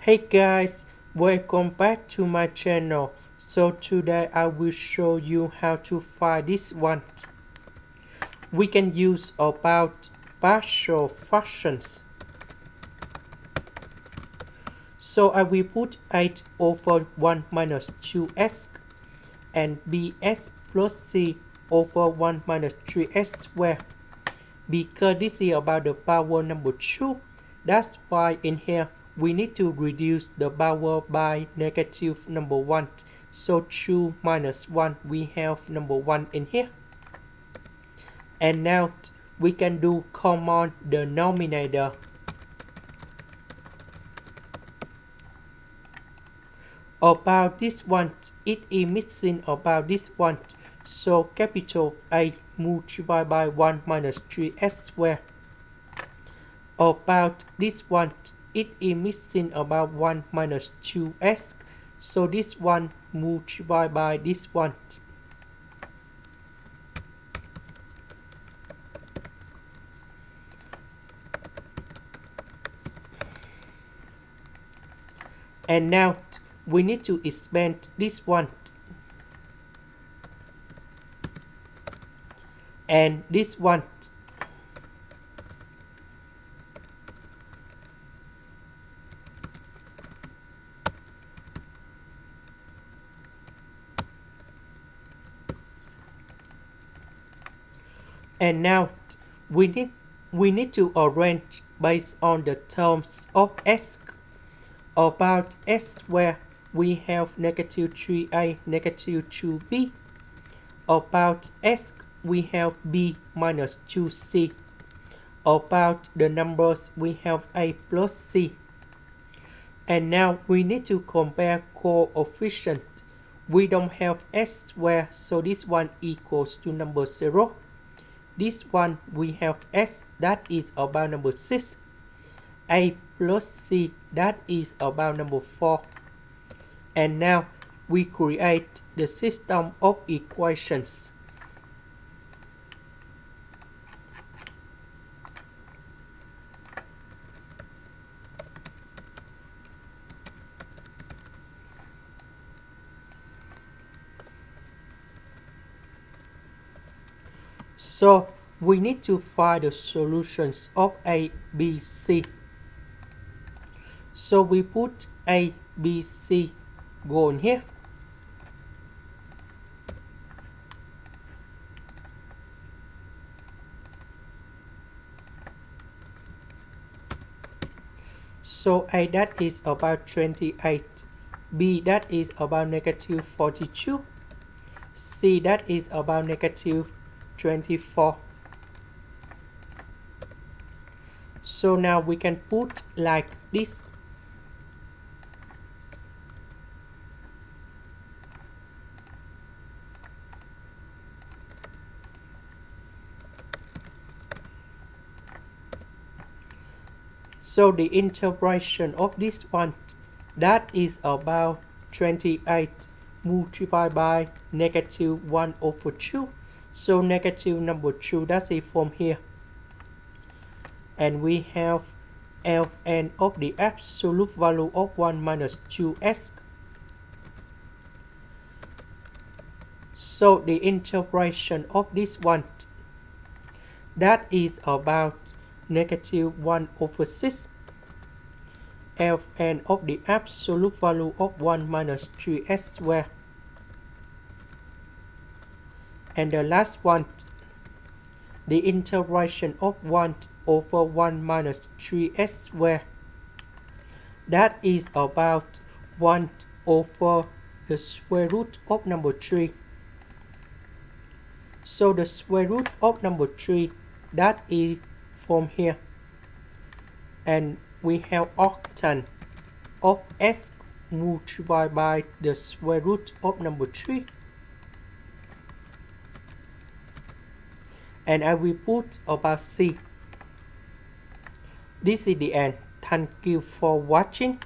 Hey guys, welcome back to my channel. So today I will show you how to find this one. We can use about partial fractions. So I will put 8 over 1 minus 2s and bs plus c over 1 minus 3s squared. Because this is about the power number 2, that's why in here we need to reduce the power by negative number 1. So 2 minus 1, we have number 1 in here. And now we can do common denominator. About this one, it is missing about this one. So capital A multiplied by 1 minus 3s squared. About this one, it is missing about 1 minus 2s. So this one multiplied by this one. And now we need to expand this one. And this one. And now we need to arrange based on the terms of s. About s where we have negative 3a, negative 2b. About s we have b minus 2c. About the numbers we have a plus c. And now we need to compare coefficient. We don't have s square, so this one equals to number 0. This one we have s, that is about number 6. A plus c, that is about number 4. And now we create the system of equations. So we need to find the solutions of A, B, C. So we put A, B, C go in here. So A, that is about 28. B, that is about negative 42. C, that is about negative 24. So now we can put like this. So the integration of this one, that is about 28 multiplied by negative 1 over 2. So negative number 2, that's it from here. And we have Ln of the absolute value of 1 minus 2s. So the integration of this one, that is about negative 1 over 6. Ln of the absolute value of 1 minus 3s squared. And the last one, the integration of 1 over 1 minus 3s squared. That is about 1 over the square root of number 3. So the square root of number 3, that is from here. And we have octant of s multiplied by the square root of number 3. And I will put about c. This is the end. Thank you for watching.